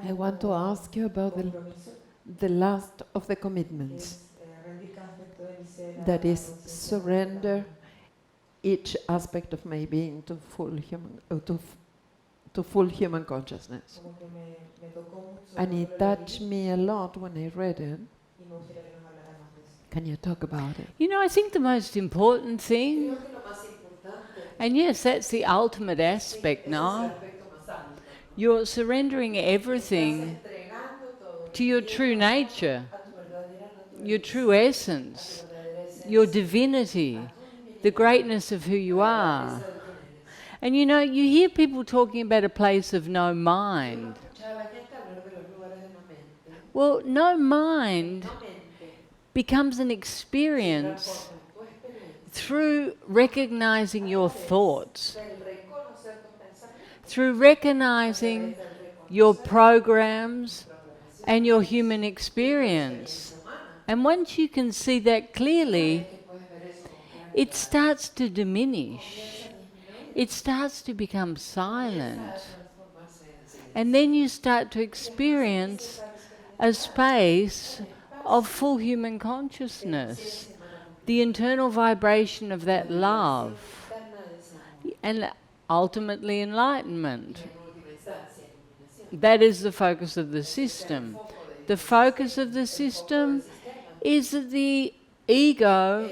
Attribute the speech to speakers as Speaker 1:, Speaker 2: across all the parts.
Speaker 1: I want to ask you about the last of the commitments. That is surrender each aspect of my being to full human, to full human consciousness. And it touched me a lot when I read it. Can you talk about it?
Speaker 2: You know, I think the most important thing, and yes, that's the ultimate aspect now, you're surrendering everything to your true nature, your true essence, your divinity, the greatness of who you are. And you know, you hear people talking about a place of no mind. Well, no mind becomes an experience through recognizing your thoughts, through recognizing your programs and your human experience. And once you can see that clearly, it starts to diminish. It starts to become silent. And then you start to experience a space of full human consciousness, the internal vibration of that love, and ultimately enlightenment. That is the focus of the system. The focus of the system is that the ego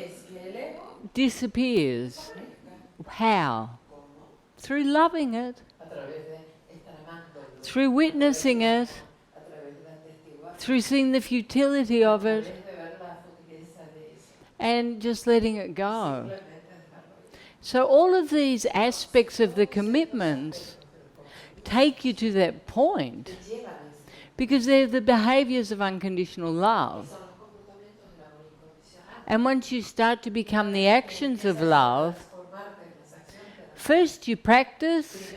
Speaker 2: disappears. How? Through loving it, through witnessing it, through seeing the futility of it, and just letting it go. So all of these aspects of the commitments take you to that point because they're the behaviors of unconditional love. And once you start to become the actions of love, first you practice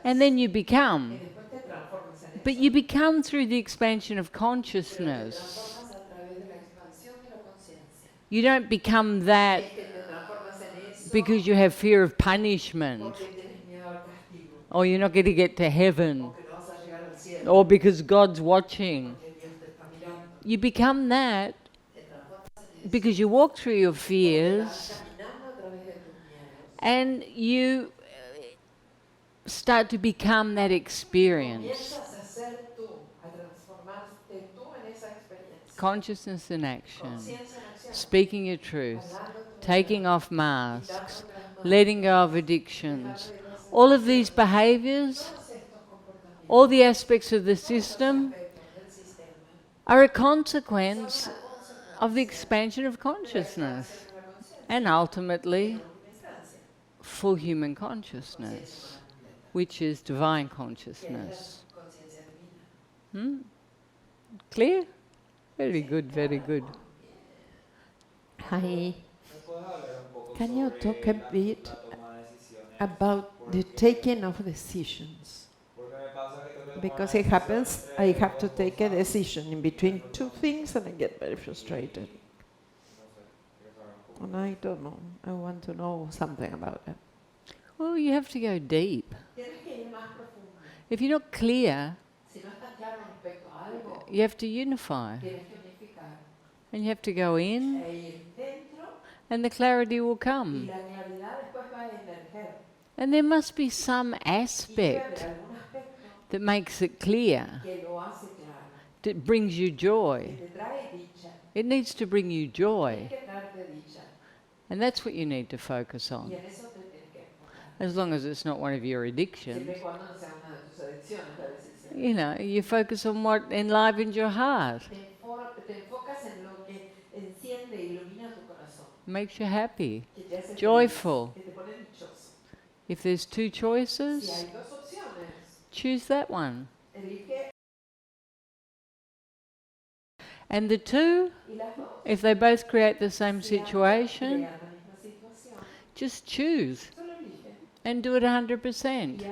Speaker 2: and then you become. But you become through the expansion of consciousness. You don't become that because you have fear of punishment, or you're not going to get to heaven, or because God's watching. You become that because you walk through your fears and you start to become that experience. Consciousness in action, speaking your truth, taking off masks, letting go of addictions. All of these behaviors, all the aspects of the system are a consequence of the expansion of consciousness and ultimately full human consciousness, which is divine consciousness. Clear? Very good, very good.
Speaker 1: Hi. Can you talk a bit about the taking of decisions? Because it happens, I have to take a decision in between two things and I get very frustrated. And I don't know, I want to know something about that.
Speaker 2: Well, you have to go deep. If you're not clear, you have to unify. And you have to go in, and the clarity will come. And there must be some aspect that makes it clear, that brings you joy. It needs to bring you joy. And that's what you need to focus on. As long as it's not one of your addictions. You know, you focus on what enlivens your heart. Makes you happy, joyful. If there's two choices, choose that one. And the two, if they both create the same situation, just choose and do it 100%.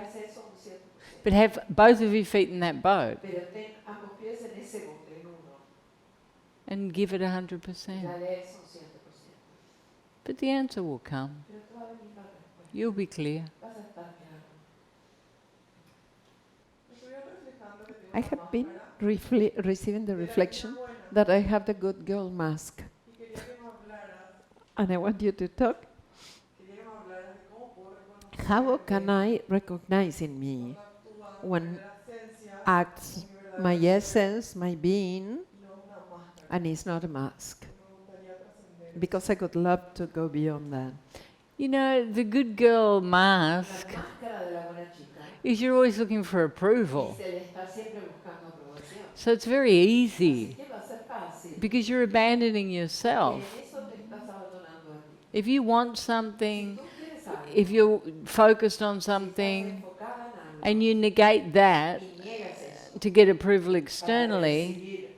Speaker 2: But have both of your feet in that boat and give it 100%. But the answer will come. You'll be clear.
Speaker 1: I have been receiving the reflection that I have the good girl mask. And I want you to talk. How can I recognize in me when acts my essence, my being, and it's not a mask? Because I would love to go beyond that.
Speaker 2: You know, the good girl mask is you're always looking for approval. So it's very easy because you're abandoning yourself. If you want something, if you're focused on something, and you negate that to get approval externally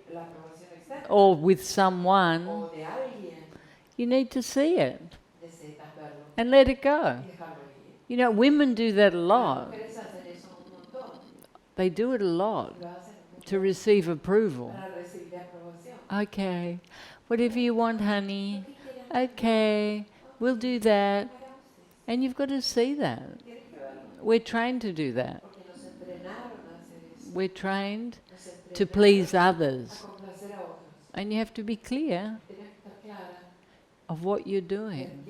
Speaker 2: or with someone, you need to see it and let it go. You know, women do that a lot. They do it a lot to receive approval. Okay, whatever you want, honey. Okay, we'll do that. And you've got to see that. We're trained to do that. We're trained to please others. And you have to be clear of what you're doing.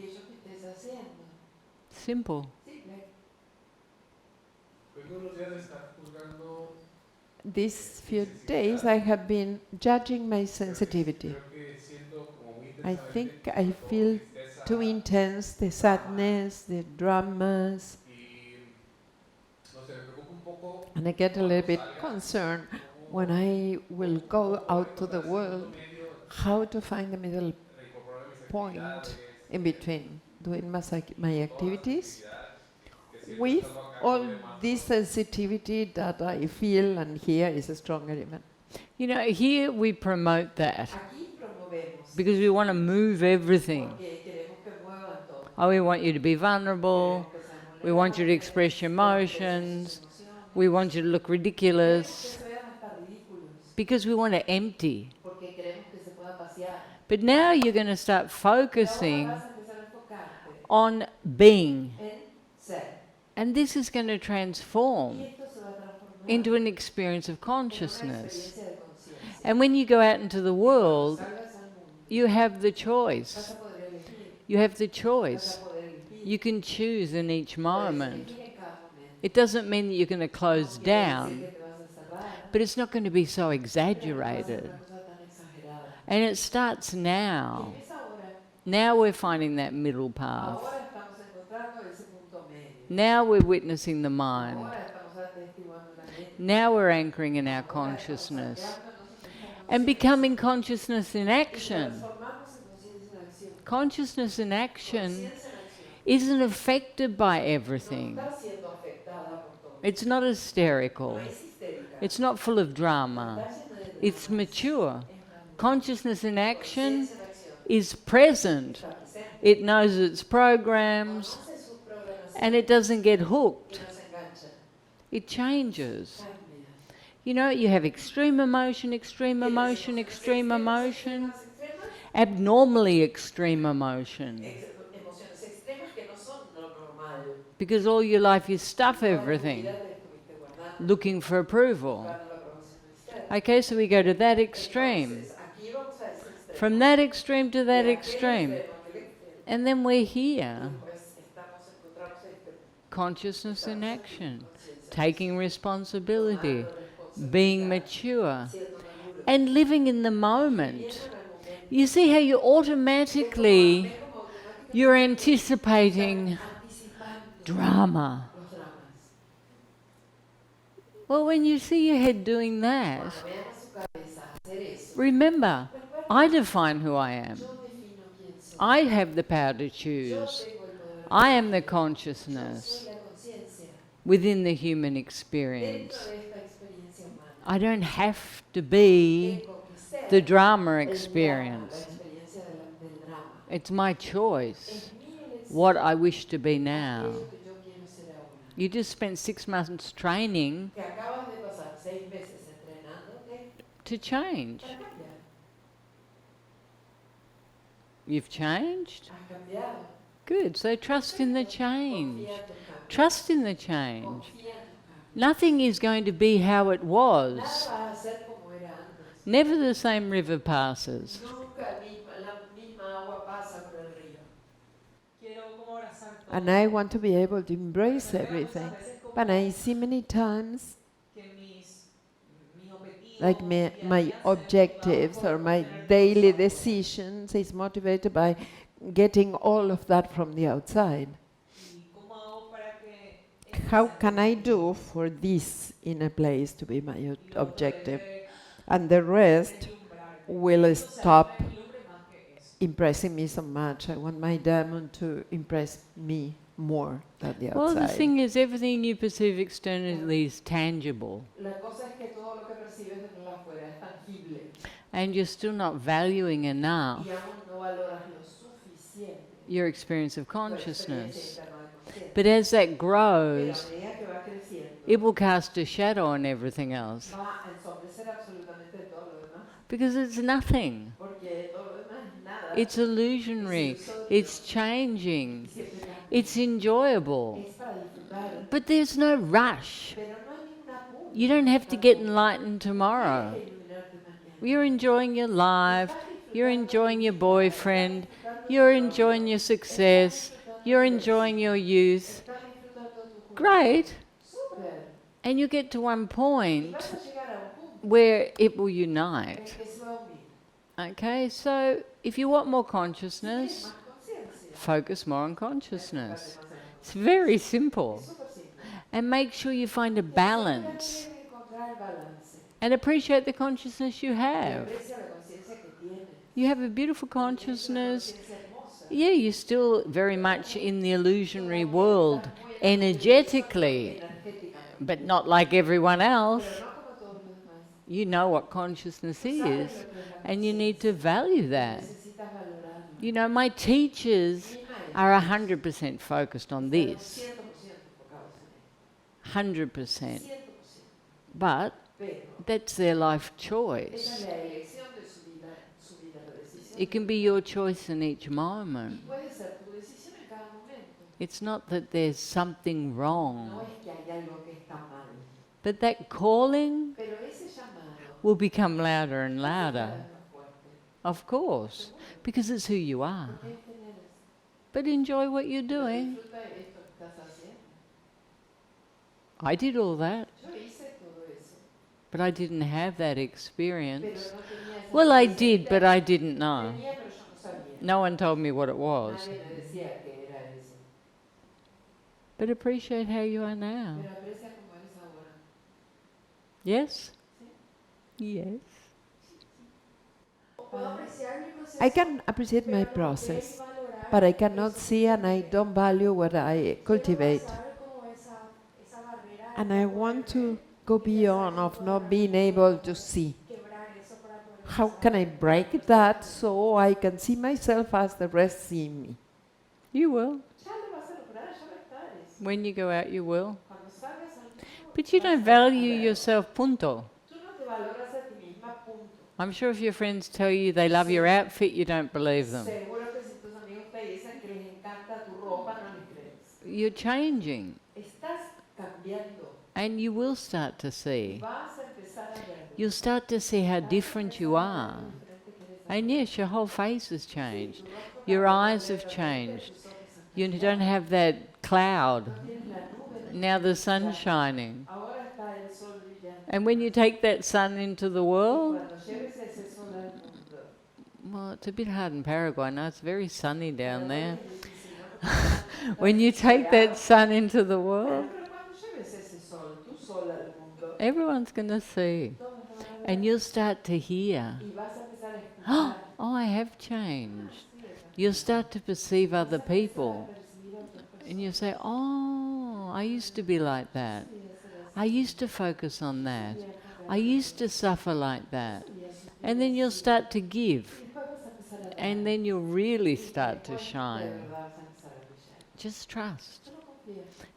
Speaker 2: Simple.
Speaker 1: These few days I have been judging my sensitivity. I think I feel too intense, the sadness, the dramas. And I get a little bit concerned when I will go out to the world, how to find the middle point in between doing my activities with all this sensitivity that I feel, and here is a stronger even.
Speaker 2: You know, here we promote that because we want to move everything. Oh, we want you to be vulnerable. We want you to express your emotions. We want you to look ridiculous because we want to empty. But now you're going to start focusing on being. And this is going to transform into an experience of consciousness. And when you go out into the world, you have the choice. You have the choice. You can choose in each moment. It doesn't mean that you're going to close down, but it's not going to be so exaggerated. And it starts now. Now we're finding that middle path. Now we're witnessing the mind. Now we're anchoring in our consciousness and becoming consciousness in action. Consciousness in action isn't affected by everything. It's not hysterical. It's not full of drama. It's mature. Consciousness in action is present. It knows its programs and it doesn't get hooked. It changes. You know, you have extreme emotion, extreme emotion, extreme emotion, abnormally extreme emotion. Because all your life you stuff everything, looking for approval. Okay, so we go to that extreme. From that extreme to that extreme. And then we're here. Consciousness in action. Taking responsibility. Being mature. And living in the moment. You see how you automatically, you're anticipating drama. Well, when you see your head doing that, remember, I define who I am. I have the power to choose. I am the consciousness within the human experience. I don't have to be the drama experience. It's my choice what I wish to be now. You just spent 6 months training to change. You've changed? Good. So trust in the change. Trust in the change. Nothing is going to be how it was.
Speaker 1: Nada va a ser como era antes.
Speaker 2: Never the same river passes.
Speaker 1: Nunca la misma agua pasa por el río. And I want to be able to embrace everything. But I see many times like my objectives or my daily decisions is motivated by getting all of that from the outside. How can I do for this in a place to be my objective? And the rest will stop impressing me so much. I want my diamond to impress me more than the outside.
Speaker 2: Well, the thing is, everything you perceive externally is tangible. And you're still not valuing enough your experience of consciousness. But as that grows, it will cast a shadow on everything else. Because it's nothing. It's illusionary. It's changing. It's enjoyable. But there's no rush. You don't have to get enlightened tomorrow. You're enjoying your life. You're enjoying your boyfriend. You're enjoying your success. You're enjoying your youth. Great. And you get to one point where it will unite. Okay, so if you want more consciousness, focus more on consciousness. It's very simple. And make sure you find a balance. And appreciate the consciousness you have. You have a beautiful consciousness. Yeah, you're still very much in the illusionary world, energetically, but not like everyone else. You know what consciousness is, and you need to value that. You know, my teachers are 100% focused on this. 100%. But that's their life choice. It can be your choice in each moment. It's not that there's something wrong. But that calling will become louder and louder. Of course, because it's who you are. But enjoy what you're doing. I did all that. But I didn't have that experience. Well, I did, but I didn't know. No one told me what it was. But appreciate how you are now. Yes? Yes.
Speaker 1: I can appreciate my process, but I cannot see and I don't value what I cultivate. And I want to go beyond of not being able to see. How can I break that so I can see myself as the rest see me?
Speaker 2: You will. When you go out, you will. But you don't value yourself, punto. I'm sure if your friends tell you they love your outfit, you don't believe them. You're changing. And you will start to see. You'll start to see how different you are. And yes, your whole face has changed. Your eyes have changed. You don't have that cloud. Now the sun's shining. And when you take that sun into the world, well, it's a bit hard in Paraguay. I know it's very sunny down there. When you take that sun into the world, everyone's going to see. And you'll start to hear, oh, I have changed. You'll start to perceive other people. And you'll say, oh, I used to be like that. I used to focus on that. I used to suffer like that. And then you'll start to give. And then you'll really start to shine. Just trust.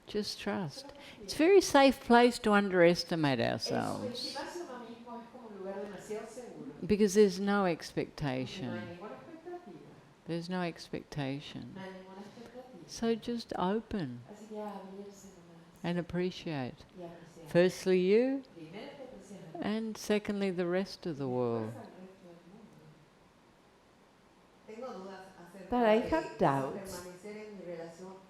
Speaker 2: Just trust. It's a very safe place to underestimate ourselves. Because there's no expectation. There's no expectation. So just open and appreciate. Firstly you, and secondly the rest of the world.
Speaker 1: That I have doubts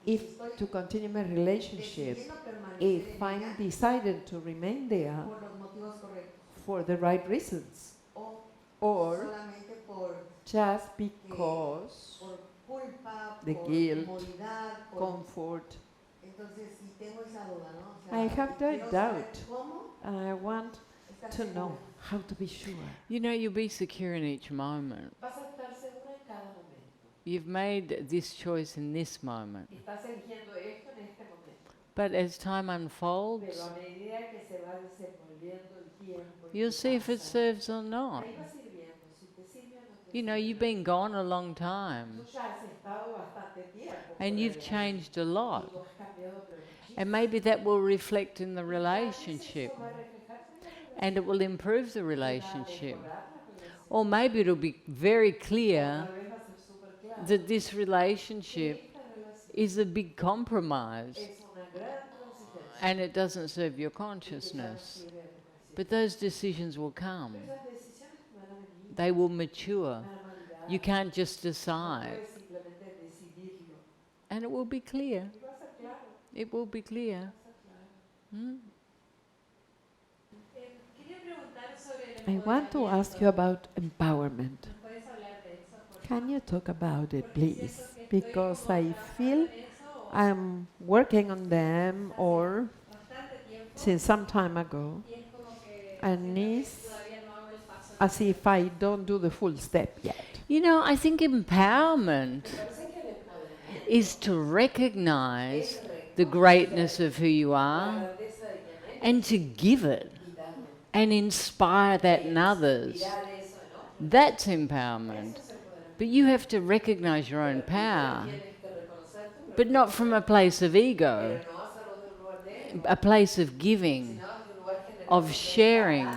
Speaker 1: if to continue my relationship, if I'm decided to remain there for the right reasons, or just because the guilt, comfort. I have that doubt, and I want to know how to be sure.
Speaker 2: You know, you'll be secure in each moment. You've made this choice in this moment. But as time unfolds, you'll see if it serves or not. You know, you've been gone a long time, and you've changed a lot. And maybe that will reflect in the relationship, and it will improve the relationship. Or maybe it'll be very clear that this relationship is a big compromise and it doesn't serve your consciousness. But those decisions will come. They will mature. You can't just decide. And it will be clear. It will be clear.
Speaker 1: I want to ask you about empowerment. Can you talk about it, please? Because I feel I'm working on them, or since some time ago, and it's as if I don't do the full step yet.
Speaker 2: You know, I think empowerment is to recognize the greatness of who you are and to give it and inspire that in others. That's empowerment. But you have to recognize your own power, but not from a place of ego, a place of giving, of sharing,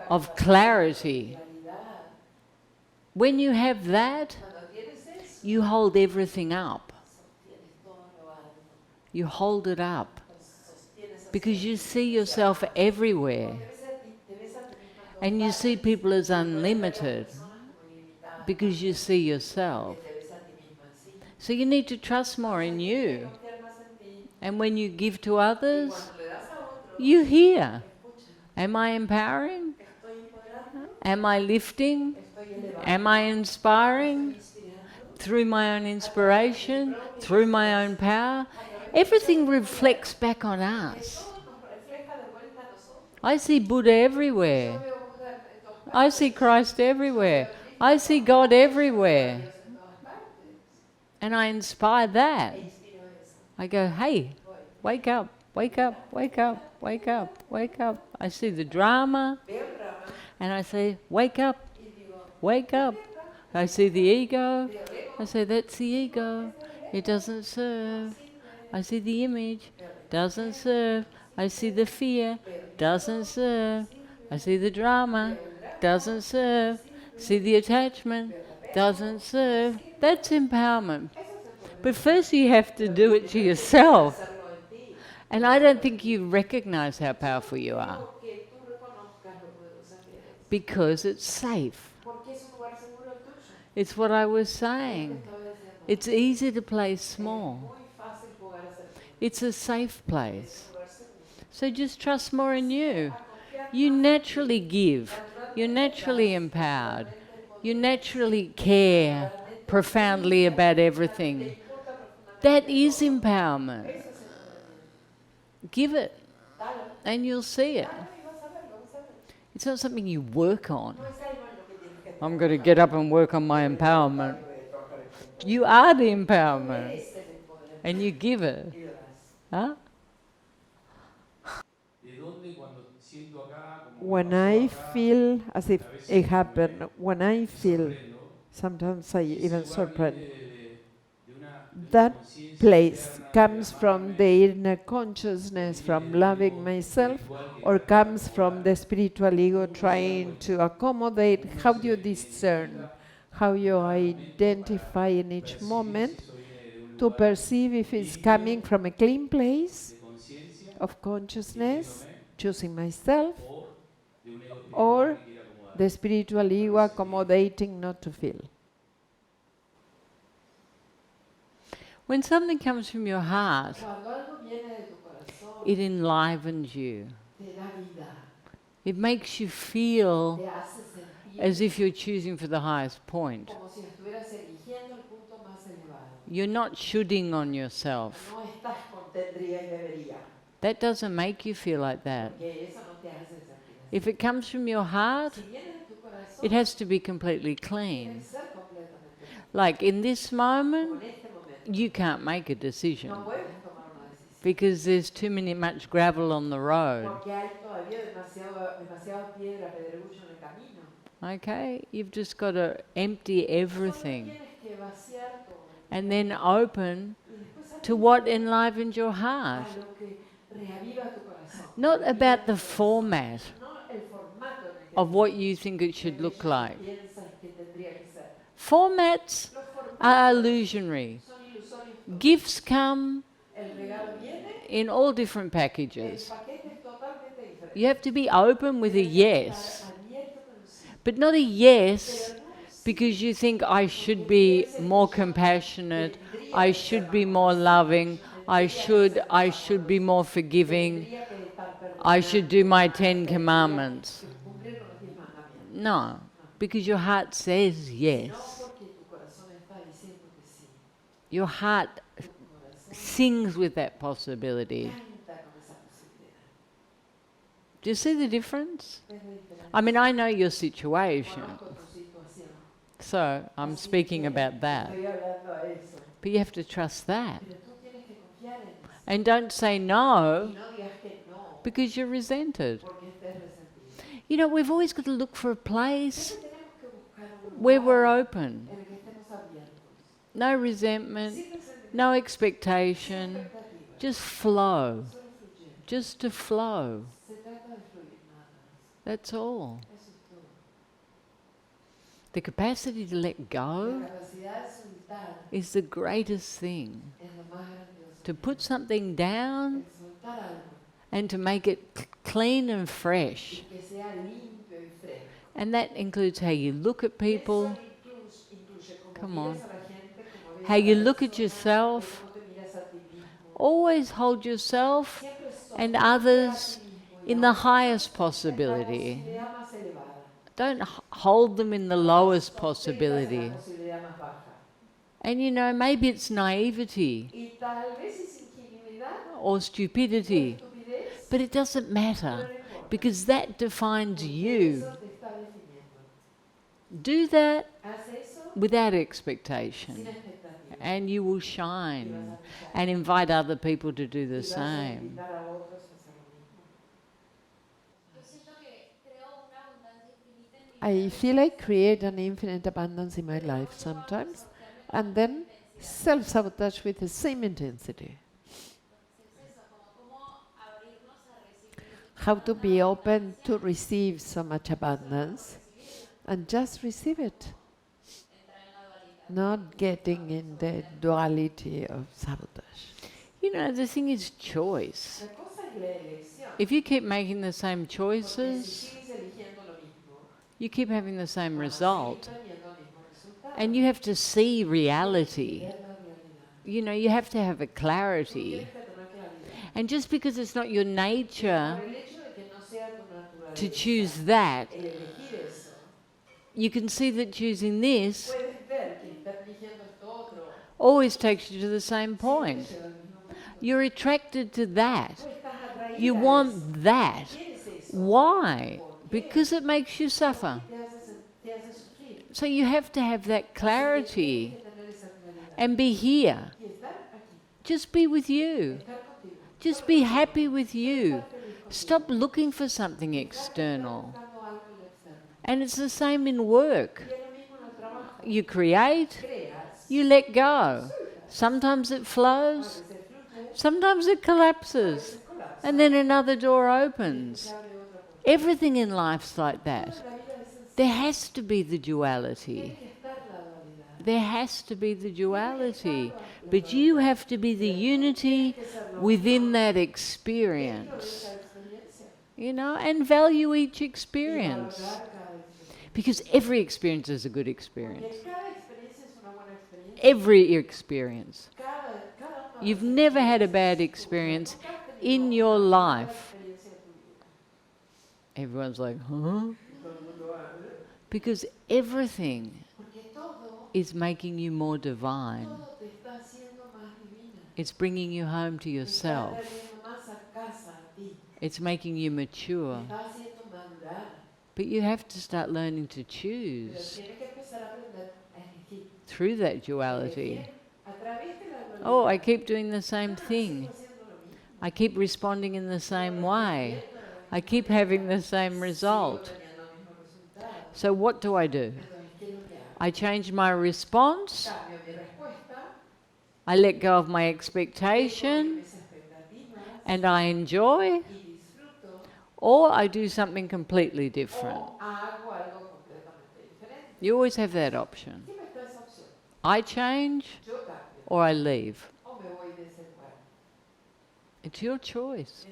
Speaker 2: of clarity. When you have that, you hold everything up. You hold it up because you see yourself everywhere, and you see people as unlimited because you see yourself. So you need to trust more in you. And when you give to others, you hear. Am I empowering? Am I lifting? Am I inspiring? Through my own inspiration, through my own power, everything reflects back on us. I see Buddha everywhere. I see Christ everywhere. I see God everywhere. And I inspire that. I go, hey, wake up, wake up, wake up, wake up, wake up. I see the drama, and I say, wake up, wake up. I see the ego. I say, that's the ego. It doesn't serve. I see the image. Doesn't serve. I see the fear. Doesn't serve. I see the drama. Doesn't serve. See the attachment. Doesn't serve. That's empowerment. But first you have to do it to yourself. And I don't think you recognize how powerful you are. Because it's safe. It's what I was saying. It's easy to play small. It's a safe place. So just trust more in you. You naturally give. You're naturally empowered. You naturally care profoundly about everything. That is empowerment. Give it, and you'll see it. It's not something you work on. I'm going to get up and work on my empowerment. You are the empowerment, and you give it. Huh?
Speaker 1: When I feel as if it happened, when I feel, sometimes I even surprised, that place comes from the inner consciousness, from loving myself, or comes from the spiritual ego trying to accommodate. How do you discern? How you identify in each moment to perceive if it's coming from a clean place of consciousness, choosing myself, or the spiritual ego accommodating not to feel.
Speaker 2: When something comes from your heart,
Speaker 1: Cuando algo viene de tu corazón,
Speaker 2: it enlivens you.
Speaker 1: te da vida,
Speaker 2: It makes you feel
Speaker 1: te hace sentir
Speaker 2: as if you're choosing for the highest point.
Speaker 1: como si estuvieras eligiendo el punto más elevado.
Speaker 2: You're not shoulding on yourself.
Speaker 1: No estás con tendría y debería,
Speaker 2: That doesn't make you feel like that.
Speaker 1: porque eso no te hace sentir así.
Speaker 2: If it comes from your heart,
Speaker 1: Si viene de tu corazón,
Speaker 2: it has to be completely
Speaker 1: tiene
Speaker 2: clean.
Speaker 1: que ser completamente limpio.
Speaker 2: Like in this
Speaker 1: Como
Speaker 2: moment,
Speaker 1: en este momento,
Speaker 2: you can't make a decision
Speaker 1: no puedes tomar una decisión,
Speaker 2: because there's much gravel on the road.
Speaker 1: porque hay todavía demasiada piedra, pedregullo en el camino.
Speaker 2: Okay? You've just got to empty
Speaker 1: Solo
Speaker 2: everything
Speaker 1: tienes que vaciar todo
Speaker 2: and then open
Speaker 1: y después
Speaker 2: to what enlivens your heart.
Speaker 1: a lo que reaviva tu corazón.
Speaker 2: Not about the format
Speaker 1: No el formato en el que
Speaker 2: of what you think it should look like.
Speaker 1: piensas que tendría que ser.
Speaker 2: Formats
Speaker 1: Los formatos
Speaker 2: are illusionary.
Speaker 1: son ilusorios.
Speaker 2: Gifts come
Speaker 1: El regalo viene,
Speaker 2: in all different
Speaker 1: el
Speaker 2: packages.
Speaker 1: paquete es totalmente diferente.
Speaker 2: You have to be open with a
Speaker 1: Tienes que
Speaker 2: yes,
Speaker 1: estar abierto con un sí,
Speaker 2: but not a yes
Speaker 1: pero no un sí
Speaker 2: because you think I should be more compassionate, I should be more loving, I should be more forgiving,
Speaker 1: tendría que estar perdonado,
Speaker 2: I should do my 10 commandments.
Speaker 1: que cumplir con los 10 mandamientos.
Speaker 2: No, because your heart says
Speaker 1: No
Speaker 2: yes.
Speaker 1: porque tu corazón está diciendo que sí.
Speaker 2: Your heart
Speaker 1: Tu corazón
Speaker 2: sings with that possibility.
Speaker 1: canta con esa posibilidad.
Speaker 2: Do you see the difference?
Speaker 1: ¿Ves la diferencia?
Speaker 2: I mean, I know your situation,
Speaker 1: Conozco tu situación.
Speaker 2: so I'm speaking about that.
Speaker 1: Estoy hablando a eso.
Speaker 2: But you have to trust that.
Speaker 1: Pero tú tienes que confiar en eso.
Speaker 2: And don't say
Speaker 1: Y
Speaker 2: no
Speaker 1: no digas que no,
Speaker 2: because you're resented.
Speaker 1: porque estés resentido.
Speaker 2: You know, we've always got to look for a place
Speaker 1: Siempre tenemos que buscar un
Speaker 2: where
Speaker 1: lugar
Speaker 2: we're open.
Speaker 1: en el que estemos abiertos.
Speaker 2: No resentment,
Speaker 1: Sin resentimiento,
Speaker 2: no
Speaker 1: sin
Speaker 2: expectation,
Speaker 1: expectativas,
Speaker 2: just flow.
Speaker 1: solo fluyendo.
Speaker 2: Just to flow.
Speaker 1: Se trata de fluir nada más.
Speaker 2: That's all.
Speaker 1: Eso es todo.
Speaker 2: The capacity to let
Speaker 1: La
Speaker 2: go
Speaker 1: capacidad de soltar
Speaker 2: is the greatest thing.
Speaker 1: es lo más grandioso.
Speaker 2: To put something down
Speaker 1: El soltar algo
Speaker 2: and to make it clean and fresh.
Speaker 1: y que sea limpio y fresco.
Speaker 2: And that includes how you look at people,
Speaker 1: Eso incluye cómo
Speaker 2: Come
Speaker 1: miras
Speaker 2: on.
Speaker 1: a la gente, cómo ves
Speaker 2: how
Speaker 1: a
Speaker 2: you
Speaker 1: la
Speaker 2: look at
Speaker 1: persona,
Speaker 2: yourself.
Speaker 1: cómo te miras a ti mismo.
Speaker 2: Always hold yourself
Speaker 1: Siempre
Speaker 2: and
Speaker 1: sostente a
Speaker 2: others
Speaker 1: ti mismo y
Speaker 2: in
Speaker 1: a
Speaker 2: the
Speaker 1: otros
Speaker 2: highest
Speaker 1: en la
Speaker 2: possibility.
Speaker 1: posibilidad más elevada.
Speaker 2: Don't hold them in the lowest
Speaker 1: Sosténlas en
Speaker 2: possibility.
Speaker 1: la posibilidad más baja.
Speaker 2: And you know, maybe it's naivety
Speaker 1: Y tal vez es ingenuidad
Speaker 2: or
Speaker 1: o
Speaker 2: stupidity,
Speaker 1: estupidez,
Speaker 2: but it doesn't
Speaker 1: pero
Speaker 2: matter
Speaker 1: no importa.
Speaker 2: because that defines
Speaker 1: Porque
Speaker 2: you.
Speaker 1: eso te está definiendo.
Speaker 2: Do that
Speaker 1: Haz eso
Speaker 2: without
Speaker 1: sin
Speaker 2: expectation
Speaker 1: expectativas.
Speaker 2: and you will shine and invite other people to do
Speaker 1: Y
Speaker 2: the
Speaker 1: vas a
Speaker 2: same.
Speaker 1: invitar a otros a hacer lo mismo. I feel I create an infinite abundance in my life sometimes, and then self-sabotage with the same intensity. How to be open to receive so much abundance and just receive it. Not getting in the duality of sabotage.
Speaker 2: You know, the thing is choice.
Speaker 1: La cosa es la elección.
Speaker 2: If you keep making the same
Speaker 1: Porque si
Speaker 2: choices,
Speaker 1: sigues eligiendo lo mismo,
Speaker 2: you keep having the same
Speaker 1: vas a
Speaker 2: result.
Speaker 1: seguir teniendo el mismo resultado.
Speaker 2: And you have to see reality.
Speaker 1: Ver la realidad.
Speaker 2: You know, you have to have a
Speaker 1: Tú
Speaker 2: clarity.
Speaker 1: tienes que tener claridad.
Speaker 2: And just because it's not your nature
Speaker 1: Por el hecho de que no sea tu
Speaker 2: to
Speaker 1: naturaleza,
Speaker 2: choose that,
Speaker 1: el elegir eso,
Speaker 2: you can see that choosing this
Speaker 1: puedes ver que estar eligiendo esto otro
Speaker 2: always takes you to the same point.
Speaker 1: te lleva al mismo punto.
Speaker 2: You're attracted to that.
Speaker 1: Tú estás atraída
Speaker 2: You
Speaker 1: a eso.
Speaker 2: want that.
Speaker 1: Quieres eso.
Speaker 2: Why?
Speaker 1: ¿Por qué?
Speaker 2: Because it makes you suffer.
Speaker 1: Te hace sufrir.
Speaker 2: So you have to have that clarity
Speaker 1: Tienes que tener esa claridad.
Speaker 2: and be here.
Speaker 1: Y estar aquí,
Speaker 2: Just be with you.
Speaker 1: estar contigo.
Speaker 2: Just be happy with you.
Speaker 1: Estar feliz contigo.
Speaker 2: Stop looking for something external.
Speaker 1: Buscando algo en lo externo.
Speaker 2: And it's the same in work.
Speaker 1: Y es lo mismo en el trabajo.
Speaker 2: You create,
Speaker 1: Creas,
Speaker 2: you let go. Sometimes it
Speaker 1: a
Speaker 2: flows,
Speaker 1: veces fluye,
Speaker 2: sometimes it
Speaker 1: a
Speaker 2: collapses,
Speaker 1: veces colapsa.
Speaker 2: and then another door
Speaker 1: Se
Speaker 2: opens.
Speaker 1: abre otra puerta.
Speaker 2: Everything in life's like that.
Speaker 1: La vida es así.
Speaker 2: There has to be the
Speaker 1: Tiene
Speaker 2: duality.
Speaker 1: que estar la dualidad.
Speaker 2: There has to be the duality. But you have to be the unity within that experience.
Speaker 1: Esa experiencia.
Speaker 2: and value each experience. Because every experience is a good experience. Every experience. You've never had a bad experience in your life. Everyone's like, huh? Because everything is making you more divine. It's bringing you home to yourself. It's making you mature. But you have to start learning to choose through that duality. Oh, I keep doing the same thing. I keep responding in the same way. I keep having the same result. So what do? I change my response. I let go of my expectation. And I enjoy. Or I do something completely different. You always have that option. I change or I leave. It's your choice.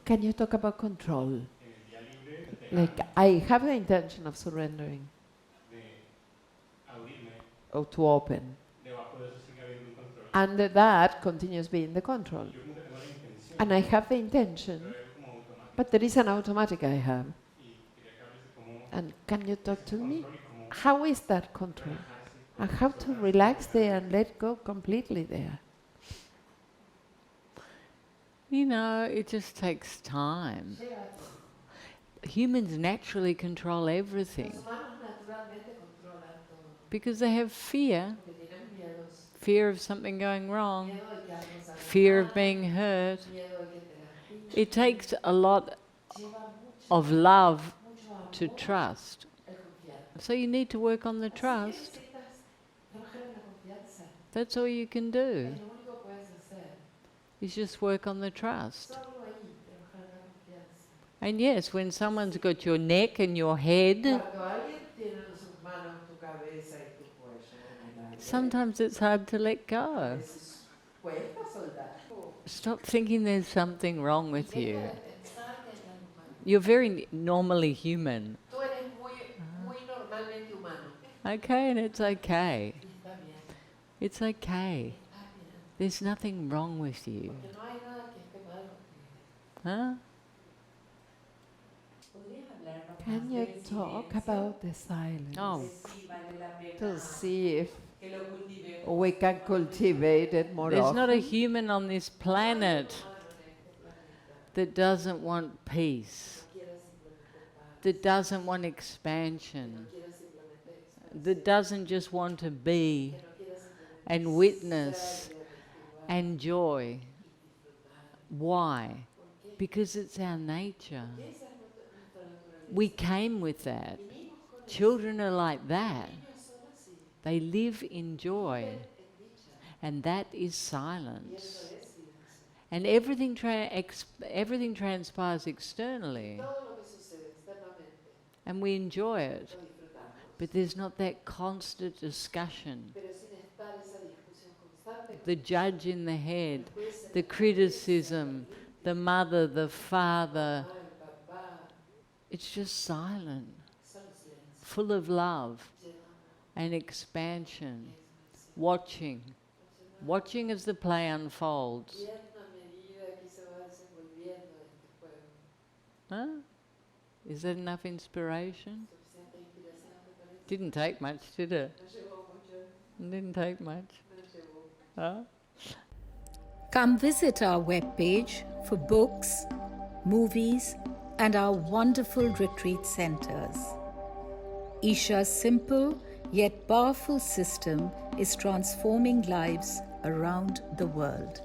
Speaker 1: Can you talk about control? Like, I have the intention of surrendering. Or to open. And that continues being the control. And I have the intention, but there is an automatic I have. And can you talk to me? How is that control? And how to relax there and let go completely there?
Speaker 2: It just takes time. Humans naturally control everything. Because they have fear. Fear of something going wrong. Fear of being hurt. It takes a lot of love to trust. So you need to work on the trust. That's all you can do. Is just work on the trust. And yes, when someone's got your neck and your head, sometimes it's hard to let go. Stop thinking there's something wrong with you. You're very normally human. Okay, and it's okay. It's okay. There's nothing wrong with you. Huh?
Speaker 1: Can you talk about the silence?
Speaker 2: Oh,
Speaker 1: To see if we can cultivate it more
Speaker 2: there's
Speaker 1: often.
Speaker 2: not a human on this planet that doesn't want peace, that doesn't want expansion, that doesn't just want to be and witness and joy. Why? Because it's our nature. We came with that. Children are like that. They live in joy. And that is silence. And everything transpires externally. And we enjoy it. But there's not that constant discussion. The judge in the head, the criticism, the mother, the father. It's just silent, full of love and expansion. Watching as the play unfolds. Huh? Is that enough inspiration? Didn't take much, did it? Didn't take much. Huh?
Speaker 3: Come visit our webpage for books, movies, and our wonderful retreat centers. Isha's simple yet powerful system is transforming lives around the world.